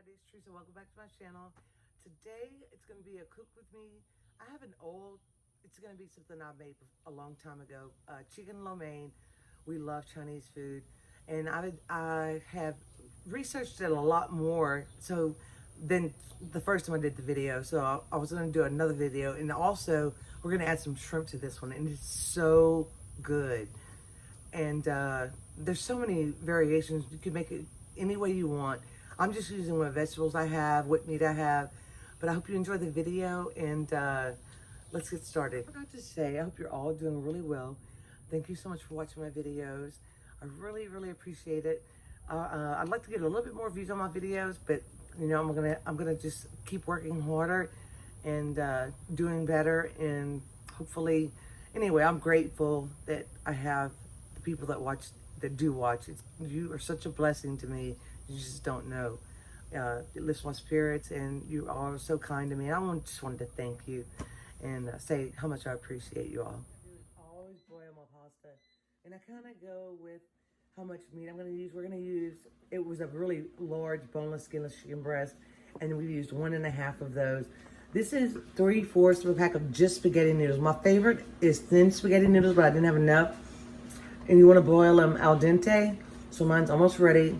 everybody, it's Tressa. Welcome back to my channel. Today it's going to be a cook with me. I have it's going to be something I made a long time ago. Chicken lo mein. We love Chinese food, and I have researched it a lot more than the first time I did the video. So I was going to do another video, and also we're going to add some shrimp to this one, and it's so good. And there's so many variations. You can make it any way you want. I'm just using what vegetables I have, what meat I have, but I hope you enjoy the video, and let's get started. I forgot to say, I hope you're all doing really well. Thank you so much for watching my videos. I really, really appreciate it. I'd like to get a little bit more views on my videos, but you know, I'm gonna just keep working harder and doing better, and hopefully, anyway, I'm grateful that I have the people that do watch. You are such a blessing to me. You just don't know. It lifts my spirits, and you all are so kind to me. I just wanted to thank you and say how much I appreciate you all. I always boil my pasta, and I kind of go with how much meat I'm going to use. We're going to use, it was a really large boneless, skinless chicken breast, and we used 1.5 of those. This is 3/4 of a pack of just spaghetti noodles. My favorite is thin spaghetti noodles, but I didn't have enough. And you want to boil them al dente, so mine's almost ready.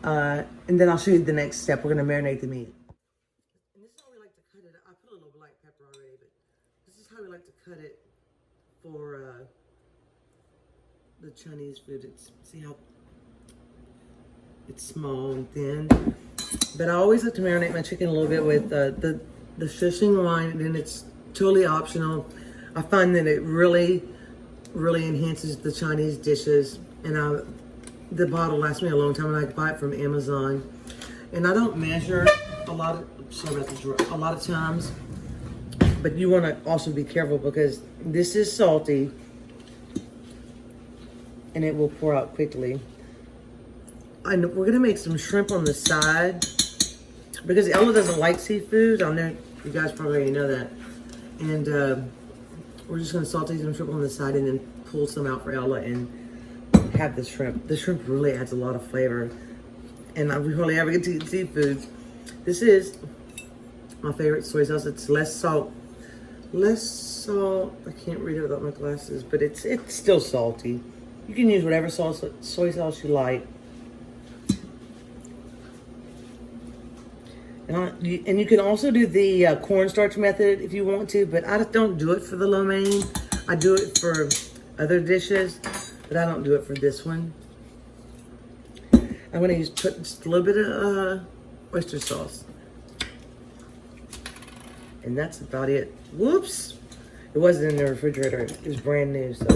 And then I'll show you the next step. We're going to marinate the meat. And this is how we like to cut it. I put a little black pepper already, but this is how we like to cut it for the Chinese food. See how it's small and thin. But I always like to marinate my chicken a little bit with the Szechuan wine, and it's totally optional. I find that it really enhances the Chinese dishes, and the bottle lasts me a long time, and I buy it from Amazon. And I don't measure a lot of times, but you want to also be careful because this is salty, and it will pour out quickly. And we're gonna make some shrimp on the side because Ella doesn't like seafood. I know you guys probably already know that, and we're just gonna saute some shrimp on the side and then pull some out for Ella and have the shrimp. The shrimp really adds a lot of flavor, and we hardly ever get to eat seafood. This is my favorite soy sauce. It's less salt. I can't read it without my glasses, but it's still salty. You can use whatever soy sauce you like. And you can also do the cornstarch method if you want to, but I don't do it for the lo mein. I do it for other dishes, but I don't do it for this one. I'm going to put just a little bit of oyster sauce. And that's about it. Whoops! It wasn't in the refrigerator. It was brand new, so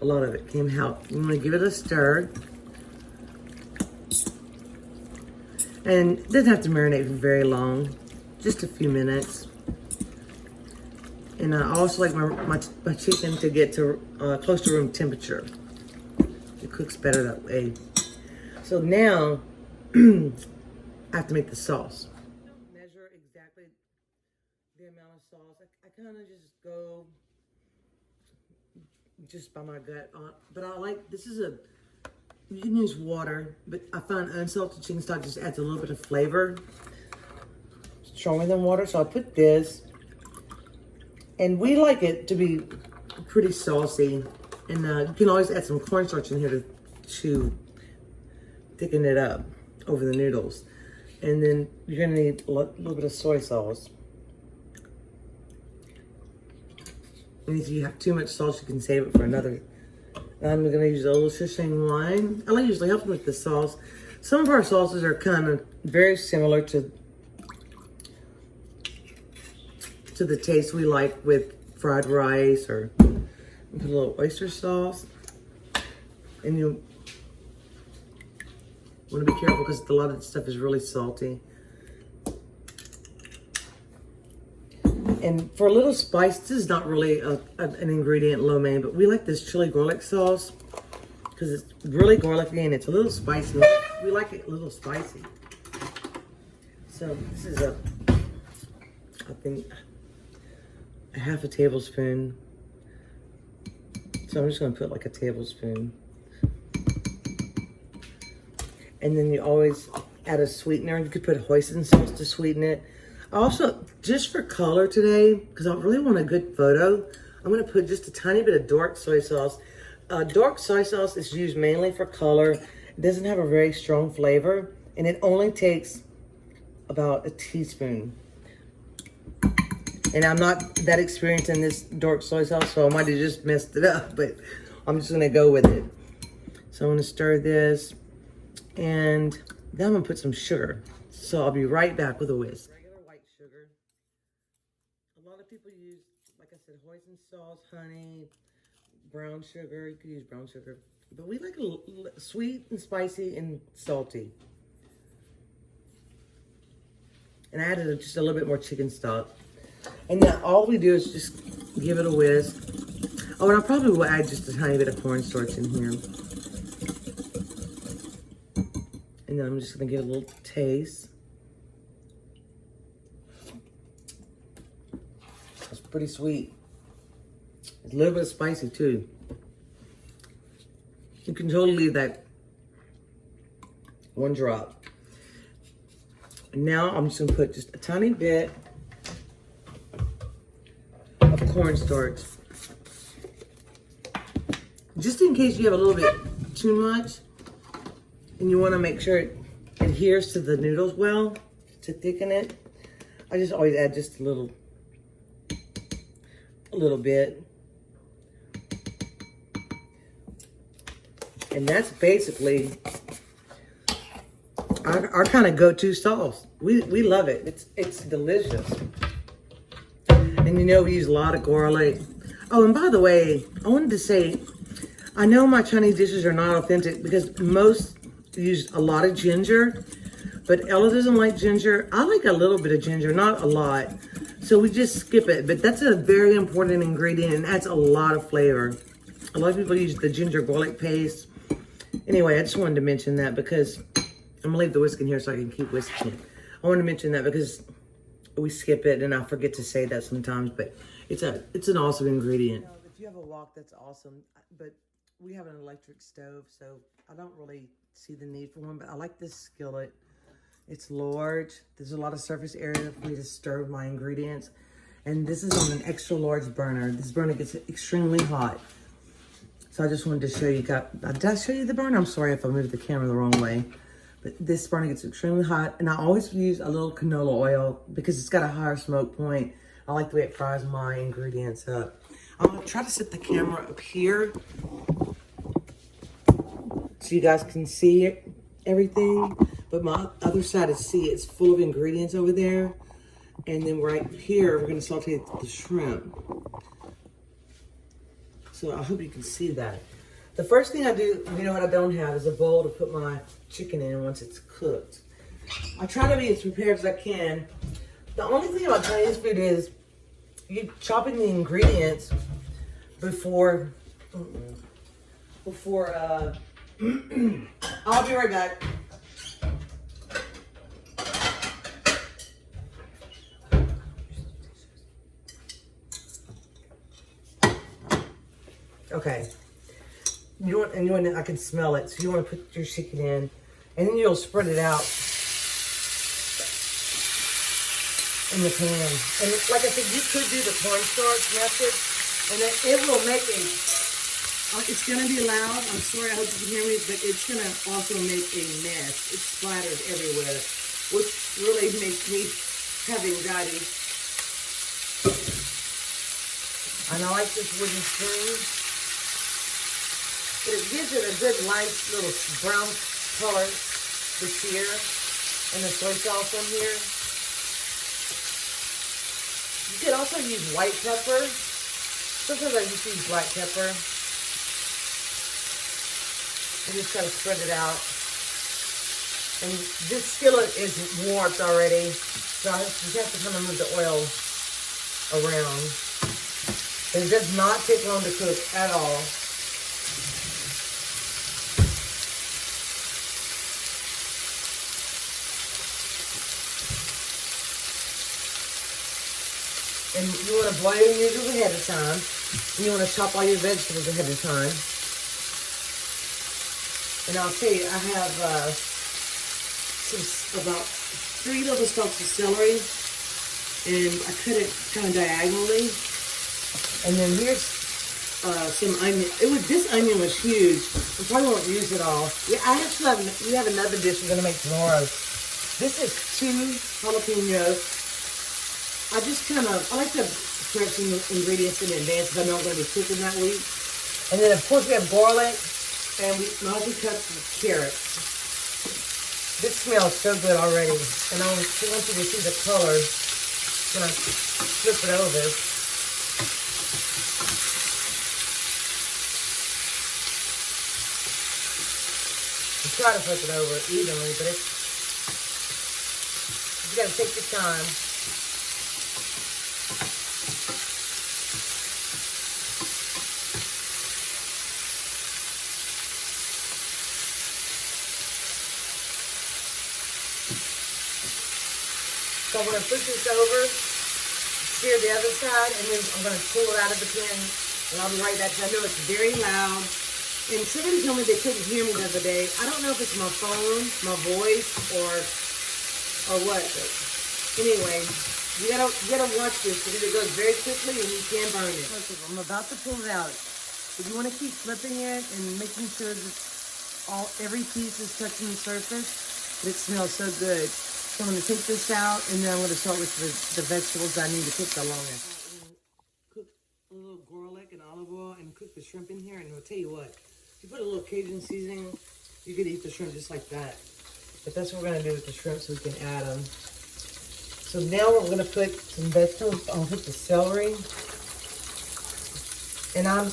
a lot of it came out. I'm going to give it a stir. And it doesn't have to marinate for very long, just a few minutes. And I also like my chicken to get to close to room temperature. It cooks better that way. So now, I have to make the sauce. I don't measure exactly the amount of sauce. I kind of just go just by my gut. But I like, you can use water, but I find unsalted chicken stock just adds a little bit of flavor, stronger than water. So I put this, and we like it to be pretty saucy. And you can always add some cornstarch in here to thicken it up over the noodles. And then you're gonna need a little bit of soy sauce. And if you have too much sauce, you can save it for another. I'm gonna use a little Szechuan wine. I usually help with the sauce. Some of our sauces are kind of very similar to the taste we like with fried rice, or put a little oyster sauce. And you want to be careful because a lot of the stuff is really salty. And for a little spice, this is not really an ingredient lo mein, but we like this chili garlic sauce because it's really garlicky and it's a little spicy. We like it a little spicy. So this is I think a half a tablespoon. So I'm just gonna put like a tablespoon. And then you always add a sweetener. You could put hoisin sauce to sweeten it. Also, just for color today, because I really want a good photo, I'm going to put just a tiny bit of dark soy sauce. Dark soy sauce is used mainly for color. It doesn't have a very strong flavor, and it only takes about a teaspoon. And I'm not that experienced in this dark soy sauce, so I might have just messed it up, but I'm just going to go with it. So I'm going to stir this, and then I'm going to put some sugar. So I'll be right back with a whisk. Regular white sugar. A lot of people use, like I said, hoisin sauce, honey, brown sugar. You could use brown sugar. But we like a sweet and spicy and salty. And I added just a little bit more chicken stock. And then all we do is just give it a whisk. Oh, and I probably will add just a tiny bit of cornstarch in here. And then I'm just gonna give it a little taste. It's pretty sweet. It's a little bit spicy too. You can totally leave that one drop. And now I'm just gonna put just a tiny bit of cornstarch. Just in case you have a little bit too much and you wanna make sure it adheres to the noodles well to thicken it. I just always add just a little bit. And that's basically our kind of go-to sauce. We love it. It's delicious. And you know, we use a lot of garlic. Oh, and by the way, I wanted to say, I know my Chinese dishes are not authentic because most use a lot of ginger, but Ella doesn't like ginger. I like a little bit of ginger, not a lot. So we just skip it, but that's a very important ingredient and adds a lot of flavor. A lot of people use the ginger garlic paste. Anyway, I just wanted to mention that because I'm gonna leave the whisk in here so I can keep whisking it. I want to mention that because we skip it and I forget to say that sometimes, but it's an awesome ingredient. You know, if you have a wok, that's awesome, but we have an electric stove, so I don't really see the need for one, but I like this skillet. It's large. There's a lot of surface area for me to stir my ingredients. And this is on an extra large burner. This burner gets extremely hot. So I just wanted to show you. Did I show you the burner? I'm sorry if I moved the camera the wrong way. But this burner gets extremely hot. And I always use a little canola oil because it's got a higher smoke point. I like the way it fries my ingredients up. I'm going to try to set the camera up here so you guys can see everything. But my other side is, see, it's full of ingredients over there. And then right here, we're going to saute the shrimp. So I hope you can see that. The first thing I do, you know what I don't have, is a bowl to put my chicken in once it's cooked. I try to be as prepared as I can. The only thing about Chinese food is you're chopping the ingredients before I'll be right back. Okay, I can smell it. So you want to put your chicken in, and then you'll spread it out in the pan. And like I said, you could do the cornstarch method, and it will make it's gonna be loud. I'm sorry, I hope you can hear me, but it's gonna also make a mess. It splatters everywhere, which really makes me have anxiety. And I like this wooden spoon. But it gives it a good nice little brown color, the sear and the soy sauce on here. You could also use white pepper. Sometimes I just use black pepper. And just kind of spread it out. And this skillet is warped already, so you have to kind of move the oil around. It does not take long to cook at all. And you want to boil your noodles ahead of time. And you want to chop all your vegetables ahead of time. And I'll tell you, I have about 3 little stalks of celery, and I cut it kind of diagonally. And then here's some onion. This onion was huge. I probably won't use it all. Yeah, we have another dish we're gonna make tomorrow. This is 2 jalapenos. I like to prep some ingredients in advance because I know I'm gonna be cooking that week. And then of course we have garlic, and we cut some carrots. This smells so good already, and I want you to see the color when I flip it over. Try to flip it over evenly, but you gotta take your time. So I'm gonna push this over, sear the other side, and then I'm gonna pull it out of the pan, and I'll be right back. I know it's very loud. And somebody told me they couldn't hear me the other day. I don't know if it's my phone, my voice, or what. But anyway, you gotta watch this because it goes very quickly and you can burn it. I'm about to pull it out. But you want to keep flipping it and making sure that every piece is touching the surface. But it smells so good. So I'm gonna take this out, and then I'm gonna start with the vegetables I need to cook the longest. Cook a little garlic and olive oil, and cook the shrimp in here. And I'll tell you what. If you put a little Cajun seasoning, you could eat the shrimp just like that. But that's what we're gonna do with the shrimp so we can add them. So now we're gonna put some vegetables. I'll put the celery. And I'm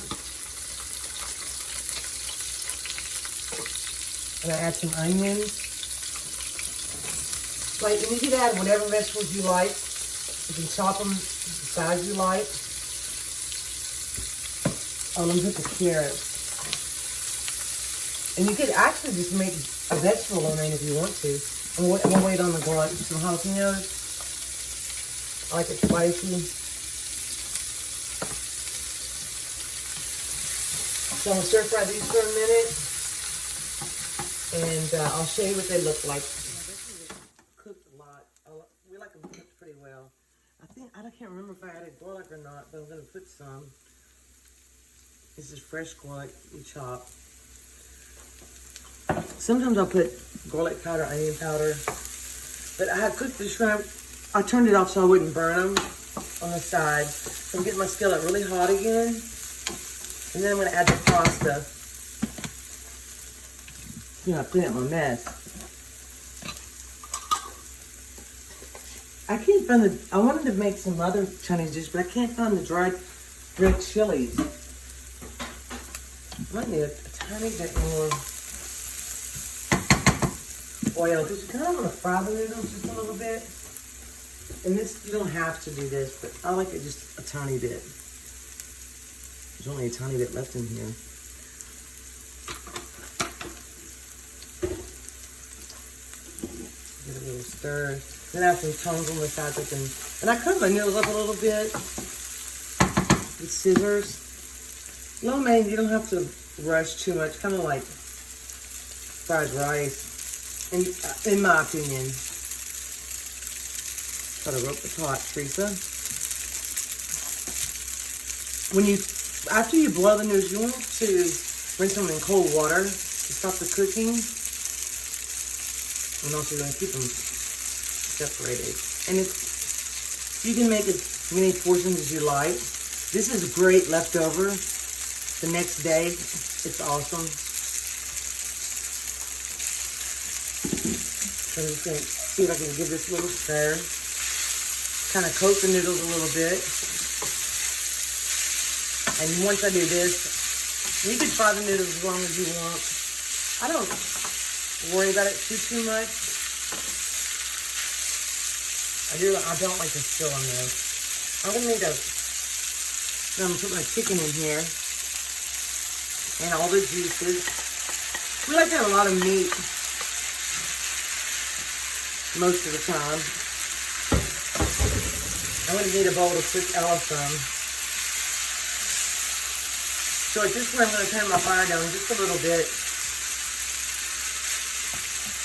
gonna add some onions. And you can add whatever vegetables you like. You can chop them the size you like. I'm gonna put the carrots. And you could actually just make a vegetable romaine if you want to. And we'll wait on the garlic. Some jalapenos. I like it spicy. So I'm going to stir fry these for a minute. And I'll show you what they look like. This is cooked a lot. We like them cooked pretty well. I can't remember if I added garlic or not, but I'm going to put some. This is fresh garlic we chopped. Sometimes I'll put garlic powder, onion powder, but I had cooked the shrimp. I turned it off so I wouldn't burn them on the side. So I'm getting my skillet really hot again, and then I'm going to add the pasta. Clean up my mess. I can't find I wanted to make some other Chinese dishes, but I can't find the dried red chilies. I might need a tiny bit more oil, because you kind of want to fry the noodles just a little bit. And this, you don't have to do this, but I like it just a tiny bit. There's only a tiny bit left in here. Give it a little stir. Then I have some tongs on the sides. And I cut my noodles up a little bit with scissors. Lo mein, you don't have to rush too much, kind of like fried rice. In my opinion. Try to rope the pot, Tressa. After you boil the noodles, you want to rinse them in cold water to stop the cooking. And also you're going to keep them separated. And you can make as many portions as you like. This is great leftover. The next day, it's awesome. So I'm just going to see if I can give this a little stir. Kind of coat the noodles a little bit. And once I do this, you can fry the noodles as long as you want. I don't worry about it too much. I don't like to spill on this. I'm going to put my chicken in here. And all the juices. We like to have a lot of meat most of the time. I'm going to need a bowl to cook all of them. So at this point, I'm going to turn my fire down just a little bit.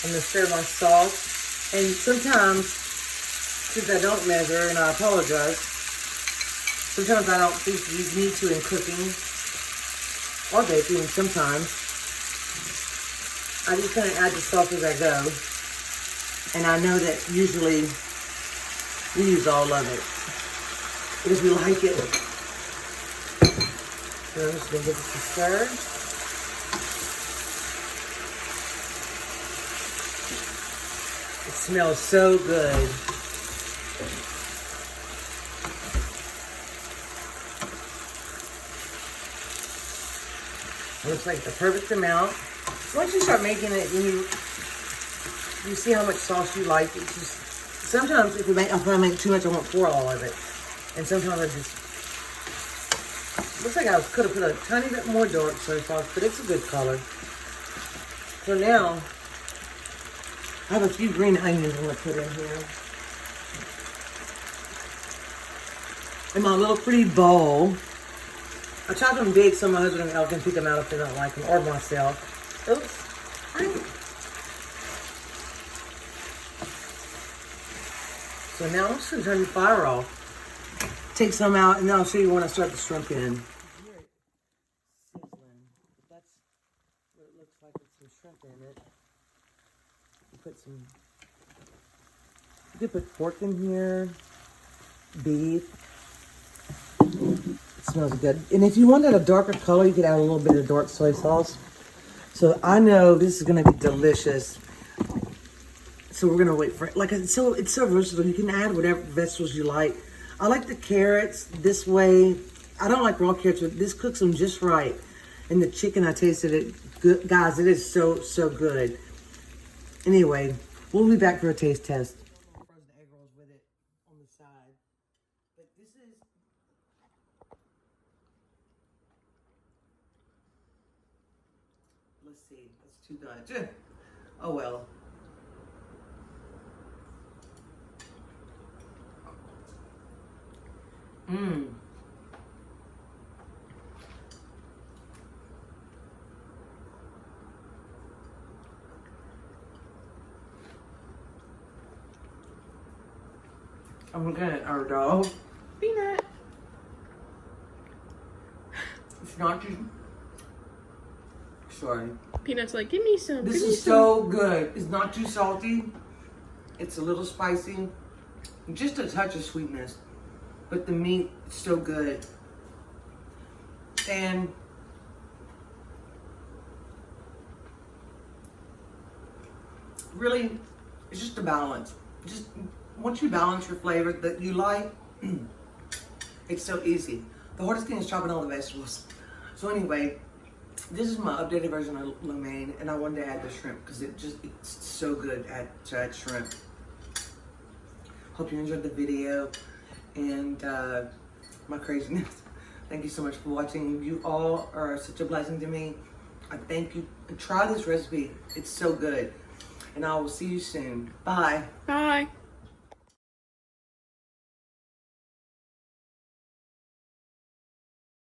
I'm gonna stir my sauce. And sometimes, since I don't measure, and I apologize, sometimes I don't think you need to in cooking or baking. Sometimes I just kind of add the sauce as I go. And I know that usually we use all of it because we like it. So I'm just gonna give this a stir. It smells so good. It looks like the perfect amount. Once you start making it, you see how much sauce you like. It's just sometimes if I make too much, I won't pour all of it, and sometimes I just looks like I could have put a tiny bit more dark soy sauce, but it's a good color. So now I have a few green onions I'm gonna put in here in my little pretty bowl. I chop them big so my husband and I can pick them out if they don't like them, or myself. Oops. So now I'm just going to turn the fire off. Take some out, and then I'll show you when I start the shrimp in. Here it's sizzling. That's what it looks like with some shrimp in it. You could put pork in here, beef. It smells good. And if you wanted a darker color, you could add a little bit of dark soy sauce. So I know this is going to be delicious. So we're gonna wait for it. Like it's so versatile. You can add whatever vegetables you like. I like the carrots this way. I don't like raw carrots, but this cooks them just right. And the chicken, I tasted it. Good, guys, it is so good. Anyway, we'll be back for a taste test. Frozen egg rolls with it on the side, but this is. Let's see. That's too much. Oh well. Mmm. I'm looking at our dog. Peanut. It's not too. Sorry. Peanut's like, give me some. This is so good. It's not too salty. It's a little spicy. Just a touch of sweetness. But the meat is so good. And really, it's just a balance. Just once you balance your flavors that you like, it's so easy. The hardest thing is chopping all the vegetables. So anyway, this is my updated version of lo mein, and I wanted to add the shrimp because it's so good to add shrimp. Hope you enjoyed the video and my craziness. Thank you so much for watching. You all are such a blessing to me. I thank you. Try this recipe. It's so good. And I will see you soon. Bye. Bye.